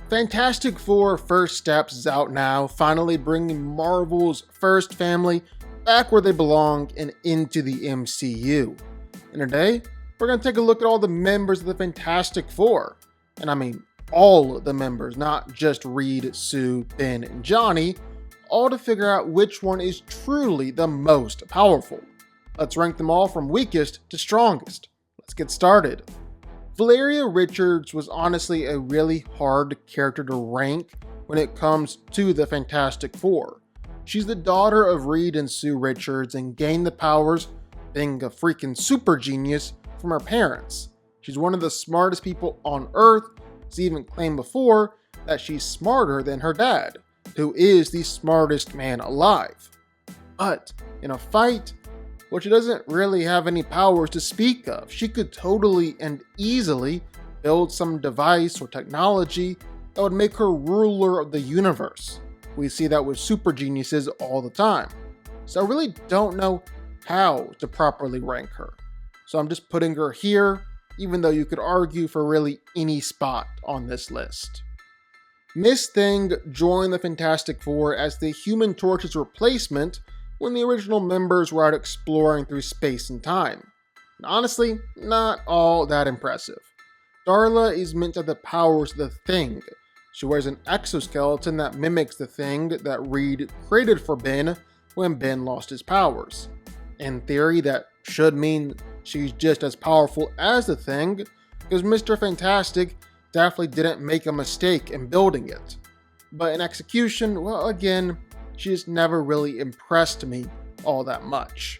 Fantastic Four First Steps is out now, finally bringing Marvel's first family back where they belong and into the MCU. And today, we're going to take a look at all the members of the Fantastic Four. And I mean all of the members, not just Reed, Sue, Ben, and Johnny, all to figure out which one is truly the most powerful. Let's rank them all from weakest to strongest. Let's get started. Valeria Richards was honestly a really hard character to rank when it comes to the Fantastic Four. She's the daughter of Reed and Sue Richards and gained the powers, being a freaking super genius, from her parents. She's one of the smartest people on Earth. She's even claimed before that she's smarter than her dad, who is the smartest man alive. But in a fight, well, she doesn't really have any powers to speak of. She could totally and easily build some device or technology that would make her ruler of the universe. We see that with super geniuses all the time. So I really don't know how to properly rank her. So I'm just putting her here, even though you could argue for really any spot on this list. Miss Thing joined the Fantastic Four as the Human Torch's replacement when the original members were out exploring through space and time. And honestly, not all that impressive. Darla is meant to have the powers of the Thing. She wears an exoskeleton that mimics the Thing that Reed created for Ben when Ben lost his powers. In theory, that should mean she's just as powerful as the Thing, because Mr. Fantastic definitely didn't make a mistake in building it. But in execution, well, again, she just never really impressed me all that much.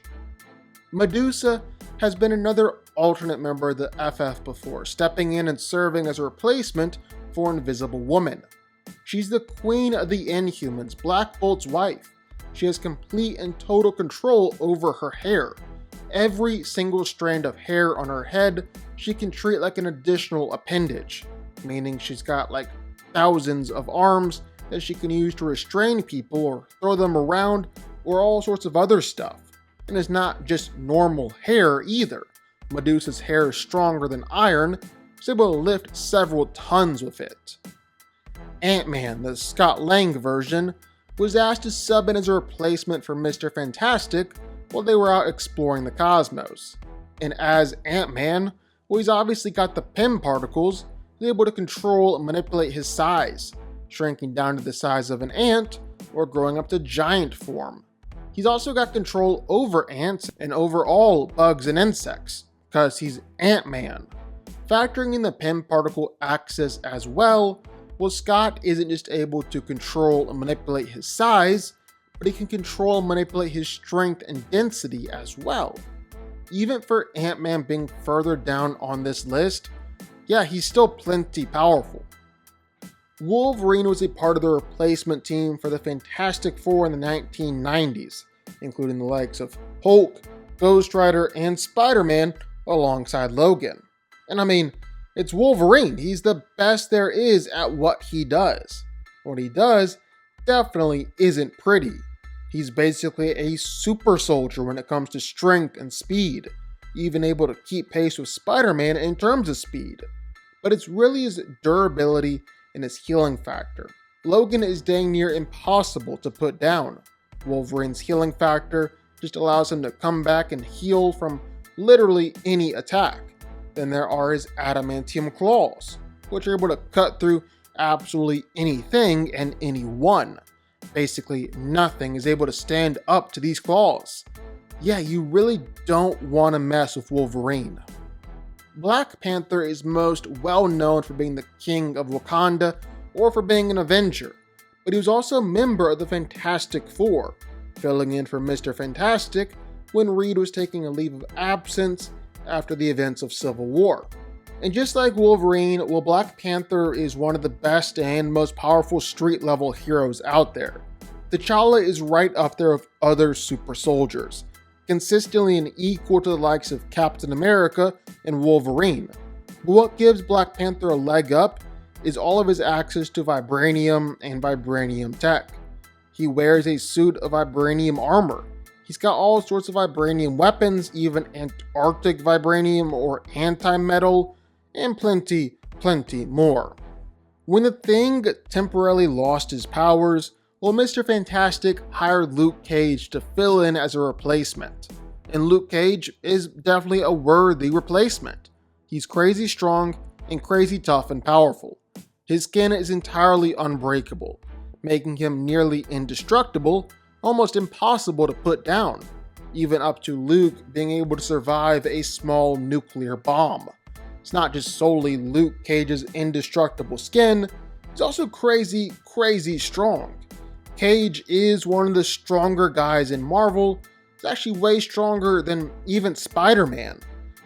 Medusa has been another alternate member of the FF before, stepping in and serving as a replacement for Invisible Woman. She's the queen of the Inhumans, Black Bolt's wife. She has complete and total control over her hair. Every single strand of hair on her head she can treat like an additional appendage, meaning she's got like thousands of arms that she can use to restrain people or throw them around or all sorts of other stuff. And it's not just normal hair either. Medusa's hair is stronger than iron, so able to lift several tons with it. Ant-Man, the Scott Lang version, was asked to sub in as a replacement for Mr. Fantastic while they were out exploring the cosmos. And as Ant-Man, well, he's obviously got the Pym particles, he's able to control and manipulate his size, shrinking down to the size of an ant or growing up to giant form. He's also got control over ants and over all bugs and insects, because he's Ant-Man. Factoring in the Pym particle axis as well, Scott isn't just able to control and manipulate his size, but he can control and manipulate his strength and density as well. Even for Ant-Man being further down on this list, yeah, he's still plenty powerful. Wolverine was a part of the replacement team for the Fantastic Four in the 1990s, including the likes of Hulk, Ghost Rider, and Spider-Man alongside Logan. And I mean, it's Wolverine. He's the best there is at what he does. What he does definitely isn't pretty. He's basically a super soldier when it comes to strength and speed, even able to keep pace with Spider-Man in terms of speed. But it's really his durability and his healing factor. Logan is dang near impossible to put down. Wolverine's healing factor just allows him to come back and heal from literally any attack. Then there are his adamantium claws, which are able to cut through absolutely anything and anyone. Basically, nothing is able to stand up to these claws. Yeah, you really don't want to mess with Wolverine. Black Panther is most well known for being the king of Wakanda or for being an Avenger, but he was also a member of the Fantastic Four, filling in for Mr. Fantastic when Reed was taking a leave of absence after the events of Civil War. And just like Wolverine, well, Black Panther is one of the best and most powerful street-level heroes out there. T'Challa is right up there with other super soldiers, consistently and equal to the likes of Captain America and Wolverine. But what gives Black Panther a leg up is all of his access to vibranium and vibranium tech. He wears a suit of vibranium armor. He's got all sorts of vibranium weapons, even Antarctic vibranium or anti-metal, and plenty more. When the Thing temporarily lost his powers, well, Mr. Fantastic hired Luke Cage to fill in as a replacement. And Luke Cage is definitely a worthy replacement. He's crazy strong and crazy tough and powerful. His skin is entirely unbreakable, making him nearly indestructible, almost impossible to put down, even up to Luke being able to survive a small nuclear bomb. It's not just solely Luke Cage's indestructible skin, he's also crazy strong. Cage is one of the stronger guys in Marvel. He's actually way stronger than even Spider-Man,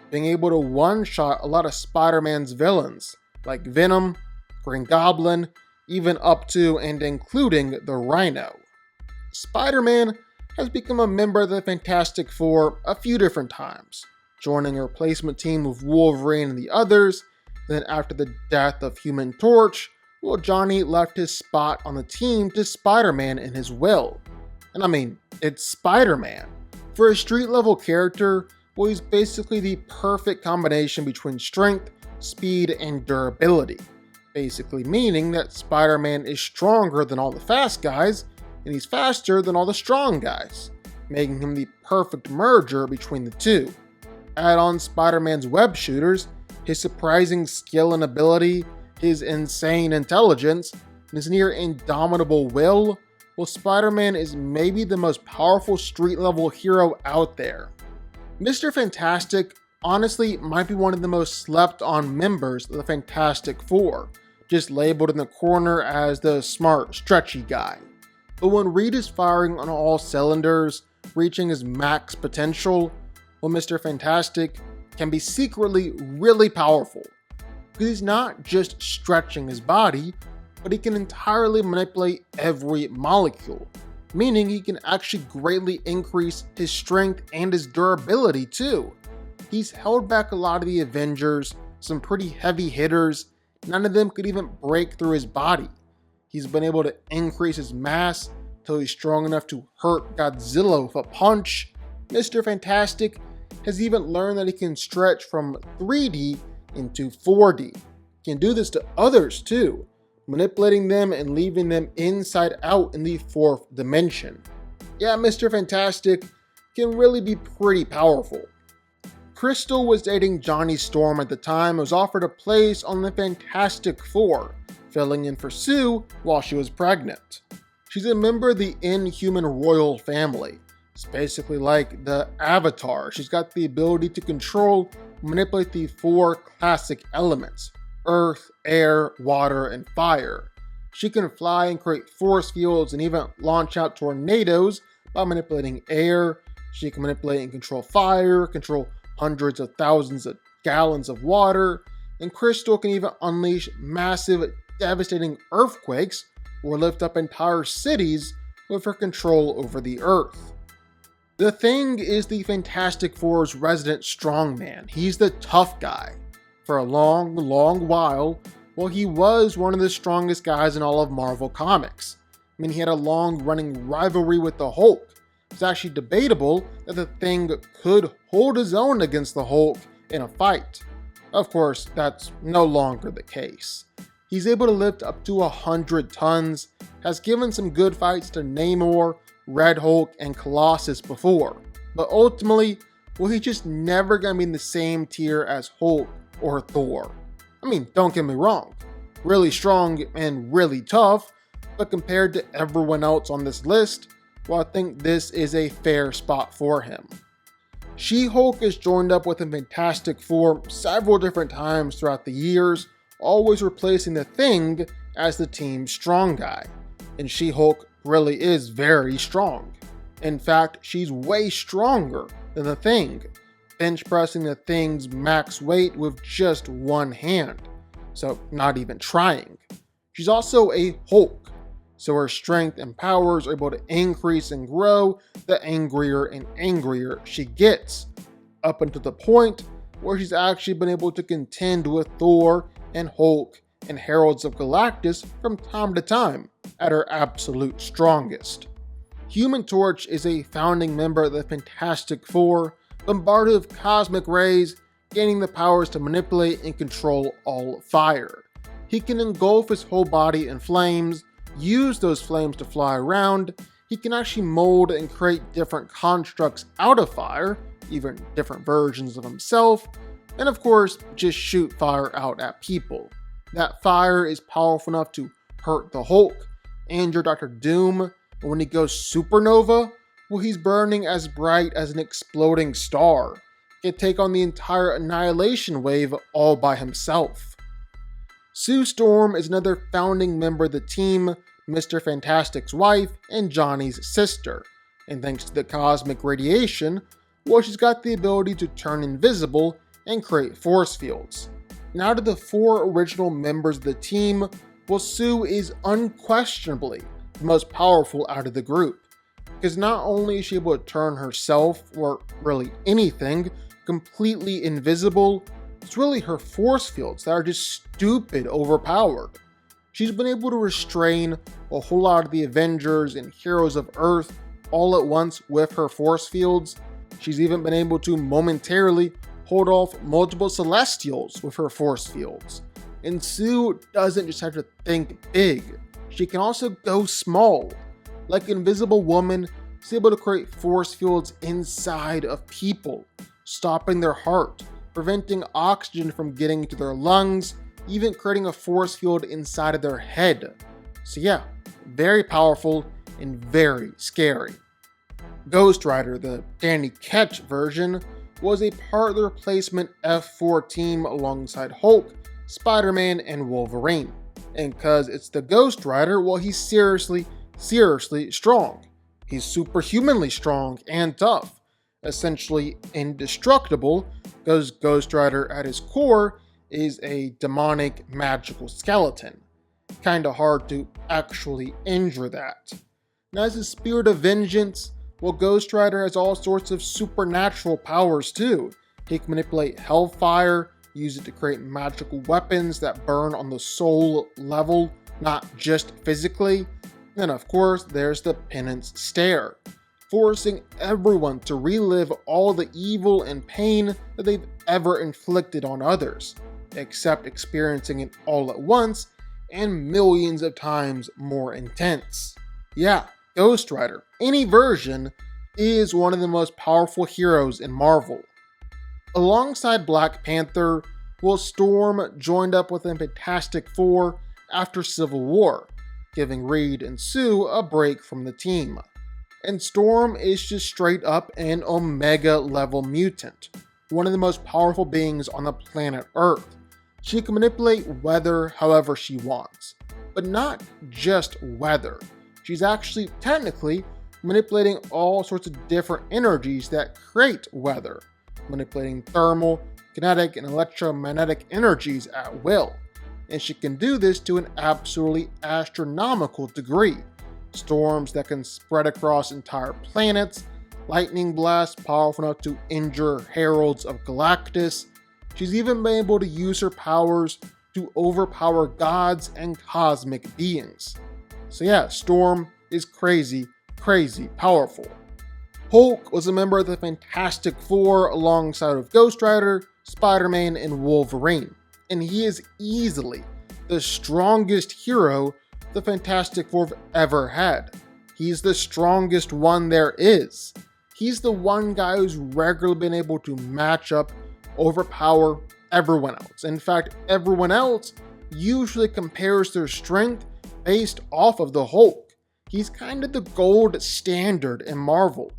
being able to one-shot a lot of Spider-Man's villains, like Venom, Green Goblin, even up to and including the Rhino. Spider-Man has become a member of the Fantastic Four a few different times, joining a replacement team with Wolverine and the others. Then after the death of Human Torch, well, Johnny left his spot on the team to Spider-Man in his will. And I mean, it's Spider-Man. For a street-level character, well, he's basically the perfect combination between strength, speed, and durability. Basically meaning that Spider-Man is stronger than all the fast guys, and he's faster than all the strong guys, making him the perfect merger between the two. Add on Spider-Man's web shooters, his surprising skill and ability, his insane intelligence, and his near indomitable will, well, Spider-Man is maybe the most powerful street-level hero out there. Mr. Fantastic honestly might be one of the most slept-on members of the Fantastic Four, just labeled in the corner as the smart, stretchy guy. But when Reed is firing on all cylinders, reaching his max potential, well, Mr. Fantastic can be secretly really powerful. Because he's not just stretching his body, but he can entirely manipulate every molecule, meaning he can actually greatly increase his strength and his durability too. He's held back a lot of the Avengers, some pretty heavy hitters. None of them could even break through his body. He's been able to increase his mass till he's strong enough to hurt Godzilla with a punch. Mr. Fantastic has even learned that he can stretch from 3D into 4D. He can do this to others too, manipulating them and leaving them inside out in the 4th dimension. Yeah, Mr. Fantastic can really be pretty powerful. Crystal was dating Johnny Storm at the time and was offered a place on the Fantastic Four, filling in for Sue while she was pregnant. She's a member of the Inhuman royal family. It's basically like the Avatar. She's got the ability to control and manipulate the 4 classic elements: earth, air, water, and fire. She can fly and create force fields and even launch out tornadoes by manipulating air. She can manipulate and control fire, control hundreds of thousands of gallons of water, and Crystal can even unleash massive, devastating earthquakes or lift up entire cities with her control over the earth. The Thing is the Fantastic Four's resident strongman. He's the tough guy. For a long while, well, he was one of the strongest guys in all of Marvel Comics. I mean, he had a long-running rivalry with the Hulk. It's actually debatable that the Thing could hold his own against the Hulk in a fight. Of course, that's no longer the case. He's able to lift up to 100 tons, has given some good fights to Namor, Red Hulk, and Colossus before. But ultimately, well, he's just never gonna be in the same tier as Hulk or Thor. I mean, don't get me wrong, really strong and really tough, but compared to everyone else on this list, well, I think this is a fair spot for him. She-Hulk has joined up with the Fantastic Four several different times throughout the years, always replacing the Thing as the team's strong guy. And She-Hulk really is very strong. In fact, she's way stronger than the Thing, bench pressing the Thing's max weight with just one hand, so not even trying. She's also a Hulk, so her strength and powers are able to increase and grow the angrier and angrier she gets, up until the point where she's actually been able to contend with Thor and Hulk and Heralds of Galactus from time to time at her absolute strongest. Human Torch is a founding member of the Fantastic Four, bombarded with cosmic rays, gaining the powers to manipulate and control all fire. He can engulf his whole body in flames, use those flames to fly around. He can actually mold and create different constructs out of fire, even different versions of himself, and of course, just shoot fire out at people. That fire is powerful enough to hurt the Hulk, injure Dr. Doom, and when he goes supernova, well, he's burning as bright as an exploding star. He can take on the entire annihilation wave all by himself. Sue Storm is another founding member of the team, Mr. Fantastic's wife and Johnny's sister, and thanks to the cosmic radiation, well, she's got the ability to turn invisible and create force fields. And out of the 4 original members of the team, well, Sue is unquestionably the most powerful out of the group, because not only is she able to turn herself, or really anything, completely invisible, it's really her force fields that are just stupid overpowered. She's been able to restrain a whole lot of the Avengers and Heroes of Earth all at once with her force fields. She's even been able to momentarily hold off multiple Celestials with her force fields. And Sue doesn't just have to think big, she can also go small. Like Invisible Woman, she's able to create force fields inside of people, stopping their heart, preventing oxygen from getting into their lungs, even creating a force field inside of their head. So yeah, very powerful and very scary. Ghost Rider, the Danny Ketch version, was a part of the replacement F4 team alongside Hulk, Spider-Man, and Wolverine. And cause it's the Ghost Rider, well, he's seriously strong. He's superhumanly strong and tough, essentially indestructible, because Ghost Rider at his core is a demonic magical skeleton. Kinda hard to actually injure that. Now, as a spirit of vengeance, well, Ghost Rider has all sorts of supernatural powers too. He can manipulate hellfire, use it to create magical weapons that burn on the soul level, not just physically. And of course, there's the Penance Stare, forcing everyone to relive all the evil and pain that they've ever inflicted on others, except experiencing it all at once and millions of times more intense. Yeah, Ghost Rider, any version, is one of the most powerful heroes in Marvel. Alongside Black Panther, well, Storm joined up with the Fantastic Four after Civil War, giving Reed and Sue a break from the team. And Storm is just straight up an Omega level mutant, one of the most powerful beings on the planet Earth. She can manipulate weather however she wants, but not just weather. She's actually technically manipulating all sorts of different energies that create weather, manipulating thermal, kinetic, and electromagnetic energies at will. And she can do this to an absolutely astronomical degree. Storms that can spread across entire planets, lightning blasts powerful enough to injure heralds of Galactus. She's even been able to use her powers to overpower gods and cosmic beings. So yeah, Storm is crazy powerful. Hulk was a member of the Fantastic Four alongside of Ghost Rider, Spider-Man, and Wolverine, and he is easily the strongest hero the Fantastic Four have ever had. He's the strongest one there is. He's the one guy who's regularly been able to match up, overpower everyone else. In fact, everyone else usually compares their strength based off of the Hulk. He's kind of the gold standard in Marvel.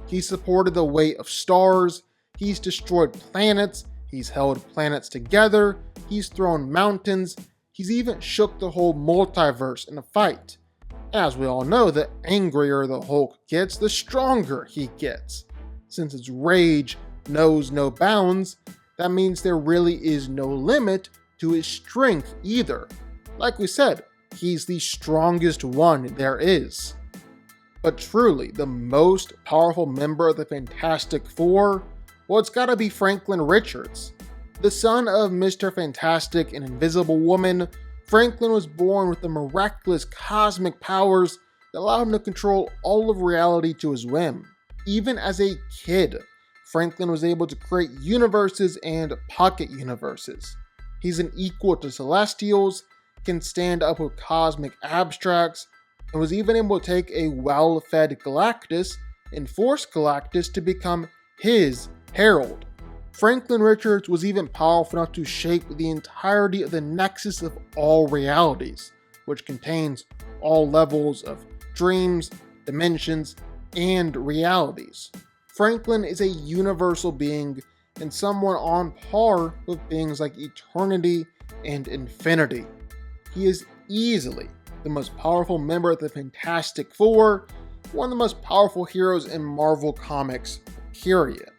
He's supported the weight of stars, he's destroyed planets, he's held planets together, he's thrown mountains, he's even shook the whole multiverse in a fight. As we all know, the angrier the Hulk gets, the stronger he gets. Since its rage knows no bounds, that means there really is no limit to his strength either. Like we said, he's the strongest one there is. But truly, the most powerful member of the Fantastic Four, well, it's gotta be Franklin Richards. The son of Mr. Fantastic and Invisible Woman, Franklin was born with the miraculous cosmic powers that allowed him to control all of reality to his whim. Even as a kid, Franklin was able to create universes and pocket universes. He's an equal to Celestials, can stand up with cosmic abstracts, and was even able to take a well-fed Galactus and force Galactus to become his herald. Franklin Richards was even powerful enough to shape the entirety of the nexus of all realities, which contains all levels of dreams, dimensions, and realities. Franklin is a universal being and someone on par with beings like eternity and infinity. He is easily the most powerful member of the Fantastic Four, one of the most powerful heroes in Marvel Comics, period.